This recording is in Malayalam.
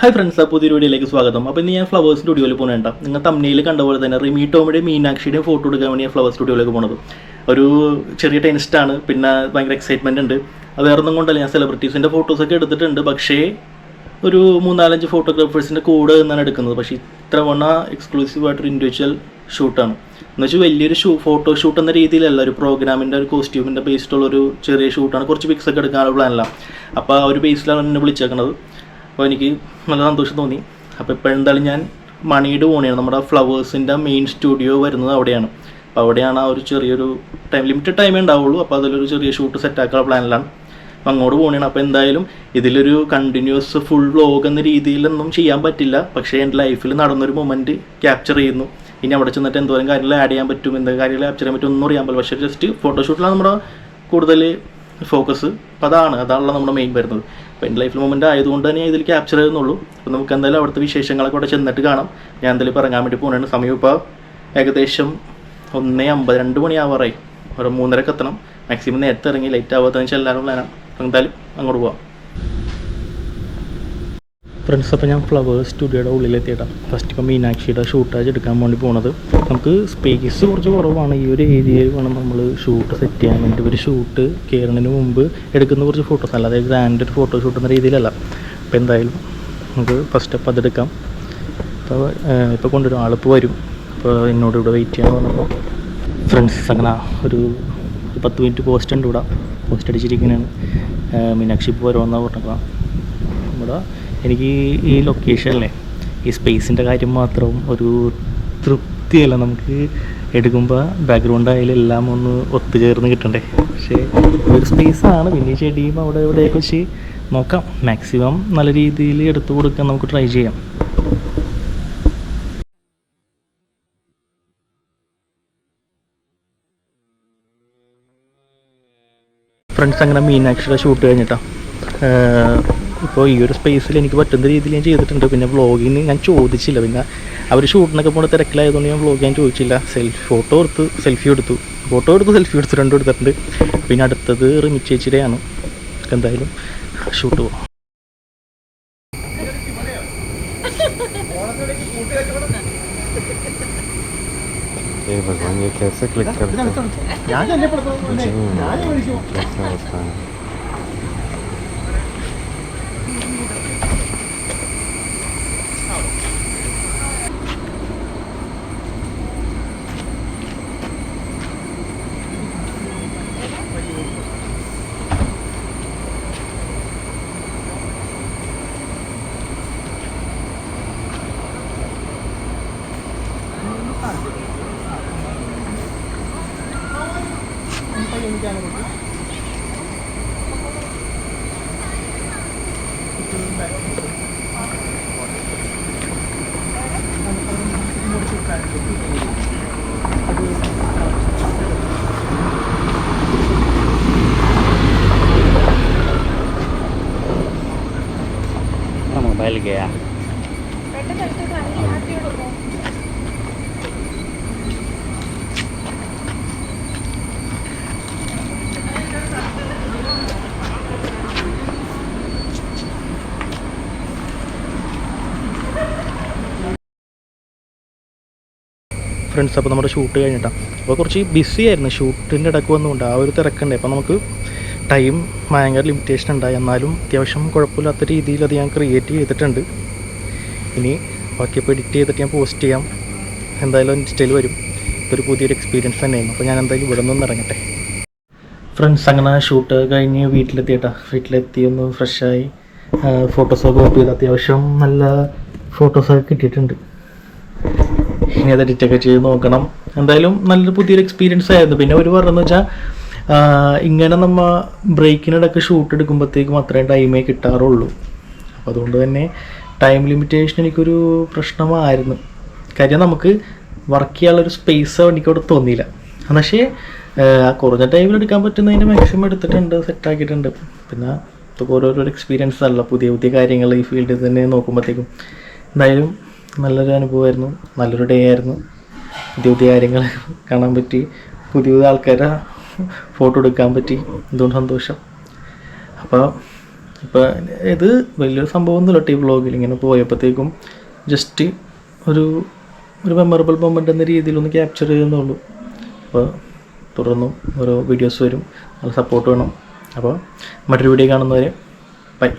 ഹായ് ഫ്രണ്ട്സ്, പുതിയൊരു വീഡിയോയിലേക്ക് സ്വാഗതം. അപ്പോൾ ഇന്ന് ഞാൻ ഫ്ലവേഴ്സ് സ്റ്റുഡിയോയിൽ പോകുന്നുണ്ട്. നിങ്ങൾ തമ്മിൽ കണ്ട പോലെ തന്നെ റിമി ടോമിയുടെയും മീനാക്ഷിയുടെയും ഫോട്ടോ എടുക്കാൻ വേണ്ടി ഞാൻ ഫ്ലവേഴ്സ് സ്റ്റുഡിയോയിലേക്ക് പോകുന്നത്. ഒരു ചെറിയ ടെൻസ്റ്റാണ്, പിന്നെ ഭയങ്കര എക്സൈറ്റ്മെൻറ്റ് ഉണ്ട്. അത് വേറെ ഒന്നും കൊണ്ടല്ല, ഞാൻ സെലിബ്രിറ്റീസിൻ്റെ ഫോട്ടോസൊക്കെ എടുത്തിട്ടുണ്ട്. പക്ഷേ ഒരു 3-4 ഫോട്ടോഗ്രാഫേഴ്സിൻ്റെ കൂടെ നിന്നാണ് എടുക്കുന്നത്. പക്ഷേ ഇത്തവണ എക്സ്ക്ലൂസീവായിട്ടൊരു ഇൻഡിവിജ്വൽ ഷൂട്ടാണ്. എന്ന് വെച്ചാൽ വലിയൊരു ഫോട്ടോ ഷൂട്ട് എന്ന രീതിയിലല്ല, ഒരു പ്രോഗ്രാമിൻ്റെ ഒരു കോസ്റ്റ്യൂമിൻ്റെ ബേസ്ഡുള്ളൊരു ചെറിയ ഷൂട്ടാണ്. കുറച്ച് പിക്സൊക്കെ എടുക്കാനുള്ള പ്ലാനില്ല. അപ്പോൾ ആ ഒരു ബേസിലാണ് എന്നെ വിളിച്ചേക്കുന്നത്. അപ്പോൾ എനിക്ക് നല്ല സന്തോഷം തോന്നി. അപ്പോൾ ഇപ്പോൾ എന്തായാലും ഞാൻ മണിയുടെ പോകണയാണ്. നമ്മുടെ ഫ്ലവേഴ്സിൻ്റെ മെയിൻ സ്റ്റുഡിയോ വരുന്നത് അവിടെയാണ്. അപ്പോൾ അവിടെയാണ് ആ ഒരു ചെറിയൊരു ലിമിറ്റഡ് ടൈമേ ഉണ്ടാവുള്ളൂ. അപ്പോൾ അതിലൊരു ചെറിയ ഷൂട്ട് സെറ്റാക്കാനുള്ള പ്ലാനിലാണ്. അപ്പോൾ അങ്ങോട്ട് പോകണയാണ്. അപ്പോൾ എന്തായാലും ഇതിലൊരു കണ്ടിന്യൂസ് ഫുൾ വ്ലോഗ് എന്ന രീതിയിലൊന്നും ചെയ്യാൻ പറ്റില്ല. പക്ഷേ എൻ്റെ ലൈഫിൽ നടന്നൊരു മൊമെൻറ്റ് ക്യാപ്ചർ ചെയ്യുന്നു. ഇനി അവിടെ ചെന്നിട്ട് എന്തോരം കാര്യങ്ങൾ ആഡ് ചെയ്യാൻ പറ്റും, എന്തൊക്കെ കാര്യങ്ങൾ ക്യാപ്ചർ ചെയ്യാൻ പറ്റും ഒന്നും അറിയാൻ പറ്റില്ല. പക്ഷേ ജസ്റ്റ് ഫോട്ടോഷൂട്ടിലാണ് നമ്മുടെ കൂടുതൽ ഫോക്കസ്. അപ്പോൾ അതാണല്ലോ നമ്മുടെ മെയിൻ വരുന്നത്. അപ്പോൾ എൻ്റെ ലൈഫിൽ മൊമെൻ്റ് ആയതുകൊണ്ട് തന്നെ ഇതിൽ ക്യാപ്ചർ ചെയ്യുന്നുള്ളൂ. അപ്പോൾ നമുക്ക് എന്തായാലും അവിടുത്തെ വിശേഷങ്ങളൊക്കെ അവിടെ ചെന്നിട്ട് കാണാം. ഞാൻ എന്തായാലും ഇറങ്ങാൻ വേണ്ടി പോകുന്നുണ്ട്. സമയം ഇപ്പോൾ ഏകദേശം 1:50 2 മണിയാവാറായി. ഒരു 3:30 എത്തണം. മാക്സിമം നേരത്തെ ഇറങ്ങി ലൈറ്റ് ആവാത്തതിന് ചെല്ലാനും പ്ലാനാണ്. എന്തായാലും അങ്ങോട്ട് പോവാം ഫ്രണ്ട്സ്. അപ്പോൾ ഞാൻ ഫ്ലവേഴ്സ് സ്റ്റുഡിയോയുടെ ഉള്ളിലെത്തിയിട്ടാണ്. ഫസ്റ്റ് ഇപ്പോൾ മീനാക്ഷിയുടെ ഷൂട്ടാജ് എടുക്കാൻ വേണ്ടി പോകുന്നത്. നമുക്ക് സ്പേസ് കുറച്ച് കുറവാണ്. ഈ ഒരു ഏരിയയിൽ വേണം നമ്മൾ ഷൂട്ട് സെറ്റ് ചെയ്യാൻ വേണ്ടി. ഒരു ഷൂട്ട് കയറുന്നതിന് മുമ്പ് എടുക്കുന്ന കുറച്ച് ഫോട്ടോസ് അല്ല, അതായത് ഗ്രാൻഡ് ഒരു ഫോട്ടോ ഷൂട്ട് എന്ന രീതിയിലല്ല. അപ്പോൾ എന്തായാലും നമുക്ക് ഫസ്റ്റ് സ്റ്റെപ്പ് അതെടുക്കാം. ഇപ്പോൾ കൊണ്ടുവരും, ആളിപ്പോൾ വരും. അപ്പോൾ എന്നോട് ഇവിടെ വെയിറ്റ് ചെയ്യാൻ പറഞ്ഞപ്പോൾ ഫ്രണ്ട്സ് അങ്ങനെ ഒരു 10 മിനിറ്റ് പോസ്റ്റ് ഉണ്ട്. ഇവിടെ പോസ്റ്റ് അടിച്ചിരിക്കുന്നതാണ്. മീനാക്ഷി ഇപ്പോൾ വരുമെന്നാണ് പറഞ്ഞപ്പോൾ നമ്മുടെ എനിക്ക് ഈ ലൊക്കേഷനിലെ ഈ സ്പേസിൻ്റെ കാര്യം മാത്രം ഒരു തൃപ്തിയല്ല. നമുക്ക് എടുക്കുമ്പോൾ ബാക്ക്ഗ്രൗണ്ട് ആയാലും എല്ലാം ഒന്ന് ഒത്തുചേർന്ന് കിട്ടണ്ടേ. പക്ഷേ ഒരു സ്പേസാണ്. പിന്നെ ഈ ചെടിയും അവിടെ ഇവിടെയൊക്കെ വെച്ച് നോക്കാം. മാക്സിമം നല്ല രീതിയിൽ എടുത്തു കൊടുക്കാൻ നമുക്ക് ട്രൈ ചെയ്യാം. ഫ്രണ്ട്സ് അങ്ങനെ മീനാക്ഷിയുടെ ഷൂട്ട് കഴിഞ്ഞിട്ടാണ്. ഇപ്പോൾ ഈ ഒരു സ്പേസിൽ എനിക്ക് പറ്റുന്ന രീതിയിൽ ഞാൻ ചെയ്തിട്ടുണ്ട്. പിന്നെ വ്ളോഗിന് ഞാൻ ചോദിച്ചില്ല. പിന്നെ അവർ ഷൂട്ടിനൊക്കെ പോകുന്ന തിരക്കിലായതുകൊണ്ട് ഞാൻ വ്ളോഗ് ഞാൻ ചോദിച്ചില്ല. ഫോട്ടോ എടുത്തു, സെൽഫി എടുത്തു, രണ്ടും എടുത്തിട്ടുണ്ട്. പിന്നെ അടുത്തത് റിമി ചേച്ചിയുടെയാണ്. എന്തായാലും ഷൂട്ട് പോകാം. मोबाइल गया. ഫ്രണ്ട്സ് അപ്പോൾ നമ്മുടെ ഷൂട്ട് കഴിഞ്ഞിട്ടാണ്. അപ്പോൾ കുറച്ച് ബിസി ആയിരുന്നു. ഷൂട്ടിൻ്റെ ഇടയ്ക്ക് വന്നുകൊണ്ട് ആ ഒരു തിരക്കുണ്ട്. അപ്പോൾ നമുക്ക് ടൈം ഭയങ്കര ലിമിറ്റേഷൻ ഉണ്ടായി. എന്നാലും അത്യാവശ്യം കുഴപ്പമില്ലാത്ത രീതിയിൽ അത് ഞാൻ ക്രിയേറ്റ് ചെയ്തിട്ടുണ്ട്. ഇനി ബാക്കിയപ്പോൾ എഡിറ്റ് ചെയ്തിട്ട് ഞാൻ പോസ്റ്റ് ചെയ്യാം. എന്തായാലും ഇൻസ്റ്റയിൽ വരും. ഇതൊരു പുതിയൊരു എക്സ്പീരിയൻസ് തന്നെയായിരുന്നു. അപ്പോൾ ഞാൻ എന്തായാലും ഇവിടെ നിന്ന് ഇറങ്ങട്ടെ. ഫ്രണ്ട്സ് അങ്ങനെ ഷൂട്ട് കഴിഞ്ഞ് വീട്ടിലെത്തി ഒന്ന് ഫ്രഷായി ഫോട്ടോസൊക്കെ കോപ്പി ചെയ്ത് അത്യാവശ്യം നല്ല ഫോട്ടോസൊക്കെ കിട്ടിയിട്ടുണ്ട്. ഇനി അത് എഡിറ്റൊക്കെ ചെയ്ത് നോക്കണം. എന്തായാലും നല്ലൊരു പുതിയൊരു എക്സ്പീരിയൻസ് ആയിരുന്നു. പിന്നെ ഒരു പറഞ്ഞതെന്ന് വെച്ചാൽ ഇങ്ങനെ നമ്മൾ ബ്രേക്കിനിടയ്ക്ക് ഷൂട്ട് എടുക്കുമ്പോഴത്തേക്കും അത്രയും ടൈമേ കിട്ടാറുള്ളൂ. അപ്പോൾ അതുകൊണ്ട് തന്നെ ടൈം ലിമിറ്റേഷൻ എനിക്കൊരു പ്രശ്നമായിരുന്നു. കാര്യം നമുക്ക് വർക്ക് ചെയ്യാനുള്ളൊരു സ്പേസ് എനിക്കവിടെ തോന്നിയില്ല. പക്ഷേ കുറഞ്ഞ ടൈമിൽ എടുക്കാൻ പറ്റുന്നതിന് മാക്സിമം എടുത്തിട്ടുണ്ട്, സെറ്റാക്കിയിട്ടുണ്ട്. പിന്നെ ഇതൊക്കെ ഓരോരോ എക്സ്പീരിയൻസ് അല്ല, പുതിയ കാര്യങ്ങൾ ഈ ഫീൽഡിൽ തന്നെ നോക്കുമ്പോഴത്തേക്കും എന്തായാലും നല്ലൊരു അനുഭവമായിരുന്നു. നല്ലൊരു ഡേ ആയിരുന്നു. പുതിയ കാര്യങ്ങൾ കാണാൻ പറ്റി, പുതിയ ആൾക്കാരെ ഫോട്ടോ എടുക്കാൻ പറ്റി. എന്തുകൊണ്ട് സന്തോഷം. അപ്പോൾ ഇപ്പോൾ ഇത് വലിയൊരു സംഭവമൊന്നുമില്ല ടീ വ്ളോഗിൽ ഇങ്ങനെ പോയപ്പോഴത്തേക്കും ജസ്റ്റ് ഒരു മെമ്മറബിൾ മൊമെൻ്റ് എന്ന രീതിയിലൊന്ന് ക്യാപ്ചർ ചെയ്യുന്നുള്ളൂ. അപ്പോൾ തുടർന്നും ഓരോ വീഡിയോസ് വരും, നല്ല സപ്പോർട്ട് വേണം. അപ്പോൾ മറ്റൊരു വീഡിയോ കാണുന്നവരെ ബൈ.